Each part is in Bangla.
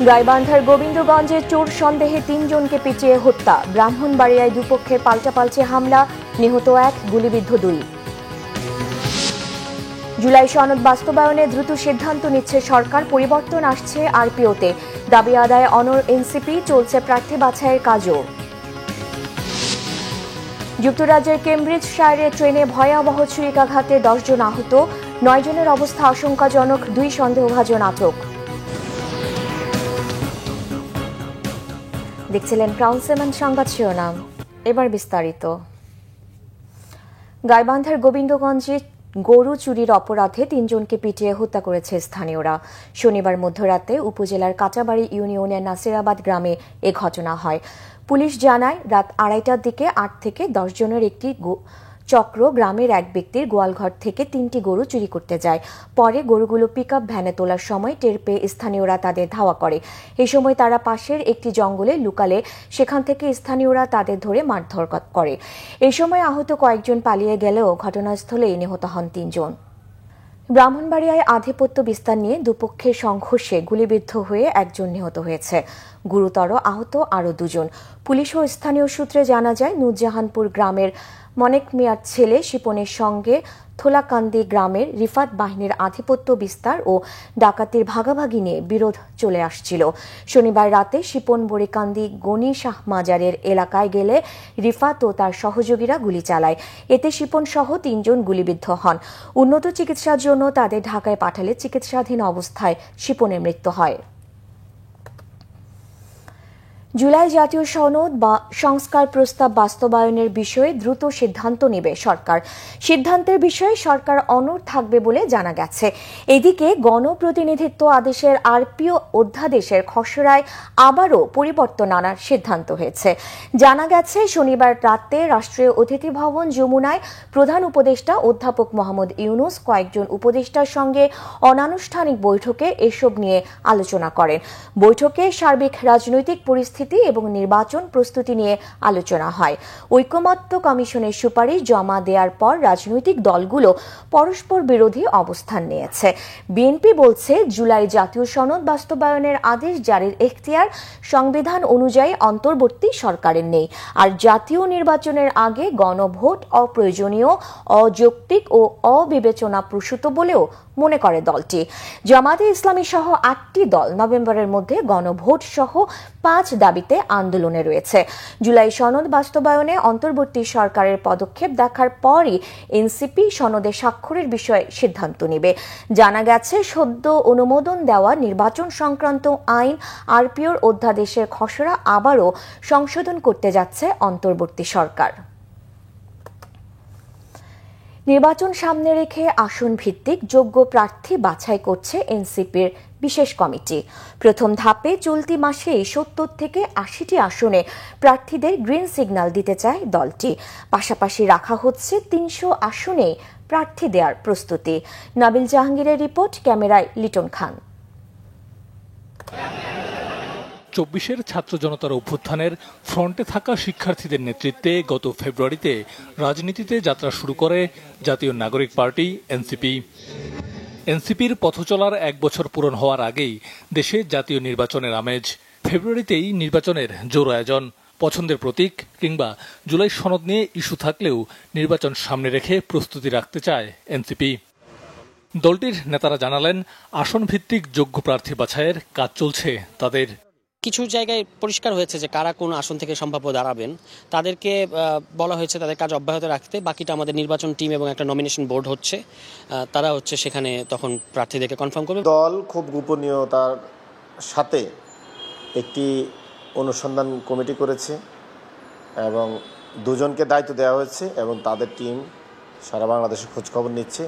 গাইবান্ধার গোবিন্দগঞ্জে চোর সন্দেহে ৩ জনকে পিটিয়ে হত্যা। ব্রাহ্মণবাড়িয়ায় দুপক্ষের পাল্টাপাল্টি হামলা, নিহত ১, গুলিবিদ্ধ ২। জুলাই সনদ বাস্তবায়নে দ্রুত সিদ্ধান্ত নিচ্ছে সরকার, পরিবর্তন আসছে আরপিওতে। দাবি আদায়ে অনড় এনসিপি, চলছে প্রার্থী বাছাইয়ের কাজও। যুক্তরাজ্যের কেমব্রিজশায়ারে ট্রেনে ভয়াবহ ছুরিকাঘাতে ১০ জন আহত, ৯ জনের অবস্থা আশঙ্কাজনক, ২ সন্দেহভাজন আটক। দেখছিলেন ক্রাউন সেভেন সংবাদ শিরোনাম, এবার বিস্তারিত। গাইবান্ধার গোবিন্দগঞ্জে গরু চুরির অপরাধে ৩ জনকে পিটিয়ে হত্যা করেছে স্থানীয়রা। শনিবার মধ্যরাতে উপজেলার কাটাবাড়ি ইউনিয়নের নাসিরাবাদ গ্রামে এ ঘটনা হয়। পুলিশ জানায়, রাত ২:৩০টার দিকে ৮ থেকে ১০ জনের একটি চক্র গ্রামের এক ব্যক্তির গোয়ালঘর থেকে ৩টি গরু চুরি করতে যায়। পরে গরুগুলো পিকআপ ভ্যানে তোলার সময় টের পেয়ে স্থানীয়রা তাদের ধাওয়া করে। এই সময় তারা পাশের একটি জঙ্গলে লুকালে সেখান থেকে স্থানীয়রা তাদের ধরে মারধর করে। এই সময় আহত কয়েকজন পালিয়ে গেলেও ঘটনাস্থলেই নিহত হন ৩ জন। ব্রাহ্মণবাড়িয়ায় আধিপত্য বিস্তার নিয়ে দুপক্ষের সংঘর্ষে গুলিবিদ্ধ হয়ে ১ জন নিহত হয়েছে, গুরুতর আহত আরও ২ জন। পুলিশ ও স্থানীয় সূত্রে জানা যায়, নুরজাহানপুর গ্রামের মনেক মিয়ার ছেলে শিপনের সঙ্গে থোলাকান্দি গ্রামের রিফাত বাহিনীর আধিপত্য বিস্তার ও ডাকাতির ভাগাভাগি নিয়ে বিরোধ চলে আসছিল। শনিবার রাতে শিপন বড়িকান্দি গনি শাহ মাজারের এলাকায় গেলে রিফাত ও তার সহযোগীরা গুলি চালায়। এতে শিপন সহ ৩ জন গুলিবিদ্ধ হন। উন্নত চিকিৎসার জন্য তাদের ঢাকায় পাঠালে চিকিৎসাধীন অবস্থায় শিপনের মৃত্যু হয়। জুলাই জাতীয় সনদ বা সংস্কার প্রস্তাব বাস্তবায়নের বিষয়ে দ্রুত সিদ্ধান্ত নেবে সরকার। সিদ্ধান্তের বিষয়ে সরকার অনড় থাকবে বলে জানা গেছে। এদিকে গণপ্রতিনিধিত্ব আদেশের আরপিও অধ্যাদেশের খসড়ায় আবারও পরিবর্তন আনার সিদ্ধান্ত হয়েছে। জানা গেছে, শনিবার রাতে রাষ্ট্রীয় অতিথি ভবন যমুনায় প্রধান উপদেষ্টা অধ্যাপক মোহাম্মদ ইউনুস কয়েকজন উপদেষ্টার সঙ্গে অনানুষ্ঠানিক বৈঠকে এসব নিয়ে আলোচনা করেন। বৈঠকে সার্বিক রাজনৈতিক পরিস্থিতি এবং নির্বাচন প্রস্তুতি নিয়ে আলোচনা হয়। ঐকমত্য কমিশনের সুপারিশ জমা দেওয়ার পর রাজনৈতিক দলগুলো পরস্পর বিরোধী অবস্থান নিয়েছে। বিএনপি বলছে, জুলাই জাতীয় সনদ বাস্তবায়নের আদেশ জারির এখতিয়ার সংবিধান অনুযায়ী অন্তর্বর্তী সরকারের নেই। আর জাতীয় নির্বাচনের আগে গণভোট অপ্রয়োজনীয়, অযৌক্তিক ও অবিবেচনাপ্রসূত বলেও মনে করে দলটি। জামায়াতে ইসলামী সহ ৮টি দল নভেম্বরের মধ্যে গণভোট সহ ৫ দাবিতে আন্দোলনে রয়েছে। জুলাই সনদ বাস্তবায়নে অন্তর্বর্তী সরকারের পদক্ষেপ দেখার পরই এনসিপি সনদে স্বাক্ষরের বিষয়ে সিদ্ধান্ত নেবে। জানা গেছে, সদ্য অনুমোদন দেওয়া নির্বাচন সংক্রান্ত আইন আরপিওর অধ্যাদেশের খসড়া আবারও সংশোধন করতে যাচ্ছে অন্তর্বর্তী সরকার। নির্বাচন সামনে রেখে আসন ভিত্তিক যোগ্য প্রার্থী বাছাই করছে এনসিপির বিশেষ কমিটি। প্রথম ধাপে চলতি মাসে ৭০ থেকে ৮০টি আসনে প্রার্থীদের গ্রিন সিগন্যাল দিতে চায় দলটি। পাশাপাশি রাখা হচ্ছে ৩০০ আসনে প্রার্থী দেওয়ার প্রস্তুতি। নাবিল জাহাঙ্গীরের রিপোর্ট, ক্যামেরায় লিটন খান। ২৪-এর ছাত্র জনতার অভ্যুত্থানের ফ্রন্টে থাকা শিক্ষার্থীদের নেতৃত্বে গত ফেব্রুয়ারিতে রাজনীতিতে যাত্রা শুরু করে জাতীয় নাগরিক পার্টি এনসিপি। এনসিপির পথচলার ১ বছর পূরণ হওয়ার আগেই দেশে জাতীয় নির্বাচনের আমেজ। ফেব্রুয়ারিতেই নির্বাচনের জোর আয়োজন। পছন্দের প্রতীক কিংবা জুলাই সনদ নিয়ে ইস্যু থাকলেও নির্বাচন সামনে রেখে প্রস্তুতি রাখতে চায় এনসিপি। দলটির নেতারা জানালেন, আসন ভিত্তিক যোগ্য প্রার্থী বাছাইয়ের কাজ চলছে তাদের। কিছু জায়গায় পরিষ্কার হয়েছে যে কারা কোন আসন থেকে সম্ভাব্য দাঁড়াবেন, তাদেরকে বলা হয়েছে তাদের কাজ অব্যাহত রাখতে। বাকিটা আমাদের নির্বাচন টিম এবং একটা নমিনেশন বোর্ড হচ্ছে, তারা সেখানে তখন প্রার্থীদেরকে কনফার্ম করবে। দল খুব গোপনীয়তার সাথে একটি অনুসন্ধান কমিটি করেছে এবং 2 জনকে দায়িত্ব দেওয়া হয়েছে এবং তাদের টিম সারা বাংলাদেশে খোঁজখবর নিচ্ছে।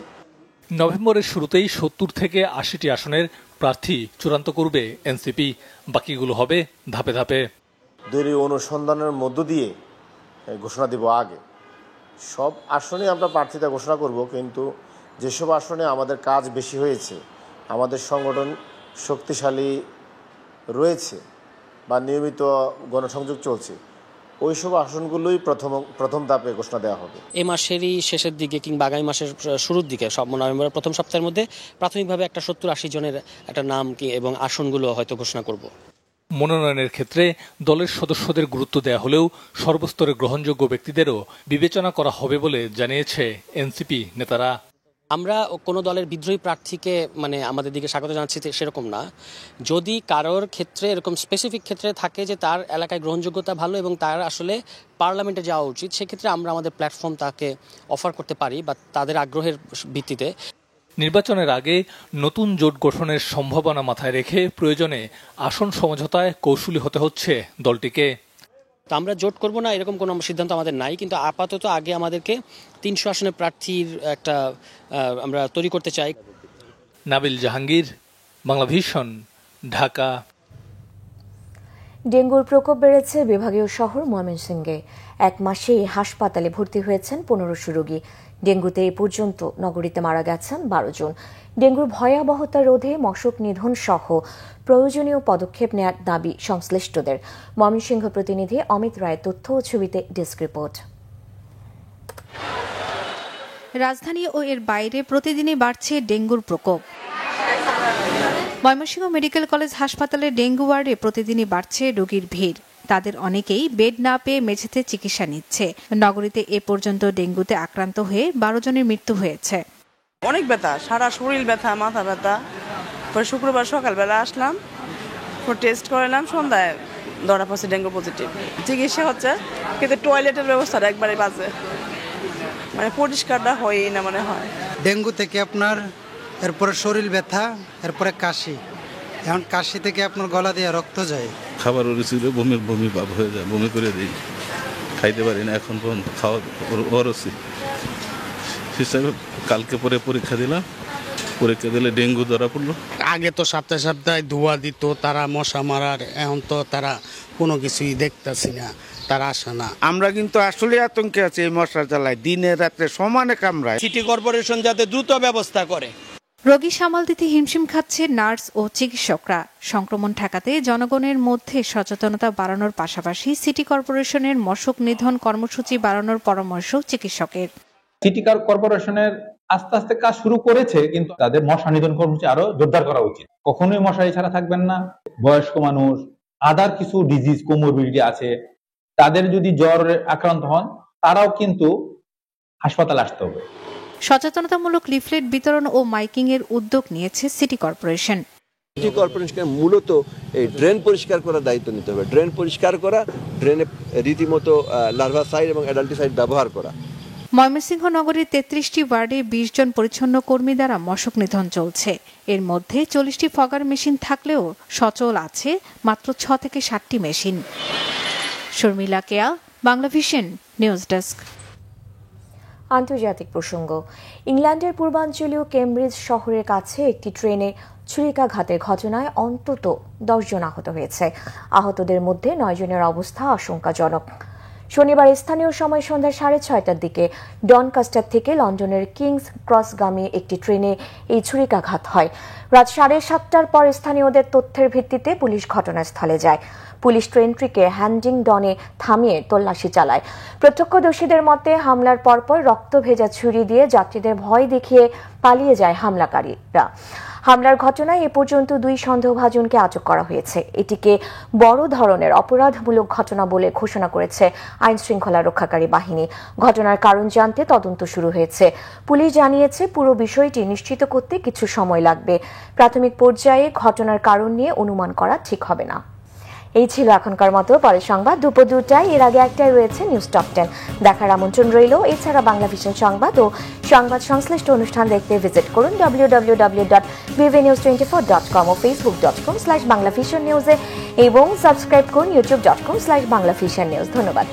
নভেম্বরের শুরুতেই ৭০ থেকে ৮০টি আসনের প্রার্থী চূড়ান্ত করবে এনসিপি। বাকিগুলো হবে ধাপে ধাপে। দলীয় অনুসন্ধানের মধ্য দিয়ে ঘোষণা দিব। আগে সব আসনে আমরা প্রার্থীতা ঘোষণা করব, কিন্তু যেসব আসনে আমাদের কাজ বেশি হয়েছে, আমাদের সংগঠন শক্তিশালী রয়েছে বা নিয়মিত গণসংযোগ চলছে, ওইসব আসনগুলোই প্রথম ধাপে ঘোষণা দেওয়া হবে। এই মাসেরই শেষের দিকে কিংবা আগামী মাসের শুরুর দিকে নভেম্বরের প্রথম সপ্তাহের মধ্যে প্রাথমিকভাবে একটা 70-80 জনের একটা নাম এবং আসনগুলো হয়তো ঘোষণা করব। মনোনয়নের ক্ষেত্রে দলের সদস্যদের গুরুত্ব দেয়া হলেও সর্বস্তরের গ্রহণযোগ্য ব্যক্তিদেরও বিবেচনা করা হবে বলে জানিয়েছে এনসিপি নেতারা। আমরা কোনো দলের বিদ্রোহী প্রার্থীকে আমাদের দিকে স্বাগত জানাচ্ছি সেরকম না। যদি কারোর ক্ষেত্রে এরকম স্পেসিফিক ক্ষেত্রে থাকে যে তার এলাকায় গ্রহণযোগ্যতা ভালো এবং তার আসলে পার্লামেন্টে যাওয়া উচিত, সেক্ষেত্রে আমরা আমাদের প্ল্যাটফর্ম তাকে অফার করতে পারি বা তাদের আগ্রহের ভিত্তিতে। নির্বাচনের আগে নতুন জোট গঠনের সম্ভাবনা মাথায় রেখে প্রয়োজনে আসন সমঝোতায় কৌশলী হতে হচ্ছে দলটিকে। তো আমরা জোট করব না এরকম কোনো সিদ্ধান্ত আমাদের নাই, কিন্তু আপাতত আগে আমাদেরকে 300 আসনের প্রার্থীর একটা আমরা তৈরি করতে চাই। নাবিল জাহাঙ্গীর, বাংলা ভিশন, ঢাকা। ডেঙ্গুর প্রকোপ বেড়েছে বিভাগীয় শহর ময়মনসিংহে। এক মাসেই হাসপাতালে ভর্তি হয়েছেন 1500 রোগী। ডেঙ্গুতে এ পর্যন্ত নগরীতে মারা গেছেন 12 জন। ডেঙ্গুর ভয়াবহতা রোধে মশক নিধন সহ প্রয়োজনীয় পদক্ষেপ নেওয়ার দাবি সংশ্লিষ্টদের। ময়মনসিংহ প্রতিনিধি অমিত রায়ের তথ্য ও ছবিতে ডেস্ক রিপোর্ট। রাজধানী ও এর বাইরে প্রতিদিনই বাড়ছে ডেঙ্গুর প্রকোপ। ময়মনসিংহ মেডিকেল কলেজ হাসপাতালে ডেঙ্গু ওয়ার্ডে প্রতিদিনই বাড়ছে রোগীর ভিড়। তাদের অনেকেই বেড না পেয়ে মেঝেতে চিকিৎসা নিচ্ছে। নগরীতে এ পর্যন্ত ডেঙ্গুতে আক্রান্ত হয়ে 12 জনের মৃত্যু হয়েছে। অনেক ব্যথা, সারা শরীর ব্যথা, মাথা ব্যথা। পরে শুক্রবার সকালবেলা আসলাম, টেস্ট করালাম, সন্ধ্যায় ধরা পড়ছে ডেঙ্গু পজিটিভ। চিকিৎসা হচ্ছে, কিন্তু টয়লেটের ব্যবস্থাটা একবারে বাজে, পরিষ্কারটা হয়ই না মনে হয়। ডেঙ্গু থেকে আপনার এরপরে শরীর ব্যথা, এরপরে কাশি। এখন কাশি থেকে আপনার গলা দিয়ে রক্ত যায়। খাবার রুচিলে বমি ভাব হয়ে যায়, বমি করে দিই, খাইতে পারি না এখন পর্যন্ত। খাওয়া অরুচি হিসাবে কালকে পরে পরীক্ষা দিলাম, পরীক্ষা দিলে ডেঙ্গু ধরা পড়লো। আগে তো সপ্তাহে সপ্তাহে ধোয়া দিত তারা, মশা মারার। এখন তো তারা কোনো কিছুই দেখতেছি না, তারা আসে না। আমরা কিন্তু আসলে আতঙ্কে আছি এই মশার জ্বালায়, দিনে রাত্রে সমানে কামড়ায়। সিটি কর্পোরেশন যাতে দ্রুত ব্যবস্থা করে। রোগী সামাল দিতে হিমশিম খাচ্ছে নার্স ও চিকিৎসকরা। সংক্রমণ ঠেকাতে জনগণের মধ্যে সচেতনতা বাড়ানোর পাশাপাশি সিটি কর্পোরেশনের মশক নিধন কর্মসূচি বাড়ানোর পরামর্শ চিকিৎসকের। সিটি কর্পোরেশনের আস্তে আস্তে কাজ শুরু করেছে, কিন্তু তাদের মশা নিধন কর্মসূচি আরো জোরদার করা উচিত। কখনোই মশারি ছাড়া থাকবেন না। বয়স্ক মানুষ, আদার কিছু ডিজিজ কোমরবিডিটি আছে, তাদের যদি জ্বর আক্রান্ত হন তারাও কিন্তু হাসপাতালে আসতে হবে। সচেতনতামূলক লিফলেট বিতরণ ও মাইকিং এর উদ্যোগ নিয়েছে সিটি কর্পোরেশন। সিটি কর্পোরেশনকে মূলত এই ড্রেন পরিষ্কার করার দায়িত্ব নিতে হবে। ড্রেন পরিষ্কার করা, ড্রেনে রীতিমতো লার্ভাসাইড এবং অ্যাডাল্টিসাইড ব্যবহার করা। ময়মনসিংহ নগরীর 33টি ওয়ার্ডে 20 জন পরিচ্ছন্ন কর্মী দ্বারা মশক নিধন চলছে। এর মধ্যে 40টি ফগার মেশিন থাকলেও সচল আছে মাত্র 6 থেকে 7টি মেশিন। শর্মিলা কেয়া, বাংলা ভিশন, নিউজ ডেস্ক। আন্তর্জাতিক প্রসঙ্গ। ইংল্যান্ডের পূর্বাঞ্চলীয় কেমব্রিজ শহরের কাছে একটি ট্রেনে ছুরিকাঘাতের ঘটনায় অন্তত 10 জন আহত হয়েছে। আহতদের মধ্যে 9 জনের অবস্থা আশঙ্কাজনক। শনিবার স্থানীয় সময় সন্ধ্যা 6:30টার দিকে ডনকাস্টার থেকে লন্ডনের কিংস ক্রসগামী একটি ট্রেনে এই ছুরিকাঘাত হয়। রাত 7:30টার পর স্থানীয়দের তথ্যের ভিত্তিতে পুলিশ ঘটনাস্থলে যায়। পুলিশ ট্রেনটিকে হ্যান্ডিংডনে থামিয়ে তল্লাশি চালায়। প্রত্যক্ষদর্শীদের মতে হামলার পরপর রক্ত ভেজা ছুরি দিয়ে যাত্রীদের ভয় দেখিয়ে পালিয়ে যায় হামলাকারীরা। হামলার ঘটনায় এ পর্যন্ত 2 সন্দেহভাজনকে আটক করা হয়েছে। এটিকে বড় ধরনের অপরাধমূলক ঘটনা বলে ঘোষণা করেছে আইন শৃঙ্খলা রক্ষাকারী বাহিনী। ঘটনার কারণ জানতে তদন্ত শুরু হয়েছে। পুলিশ জানিয়েছে পুরো বিষয়টি নিশ্চিত করতে কিছু সময় লাগবে। প্রাথমিক পর্যায়ে ঘটনার কারণ নিয়ে অনুমান করা ঠিক হবে না। এই ছিল এখনকার মতো। পরের সংবাদ দুপুর 2টায়। এর আগে একটাই রয়েছে নিউজ টপ 10 দেখার আমন্ত্রণ রইল। এছাড়া বাংলা ভিশন সংবাদ ও সংবাদ সংশ্লিষ্ট অনুষ্ঠান দেখতে ভিজিট করুন www.bvnews24.com ও facebook.com/banglavisionnews এবং সাবস্ক্রাইব করুন youtube.com/banglavisionnews। ধন্যবাদ।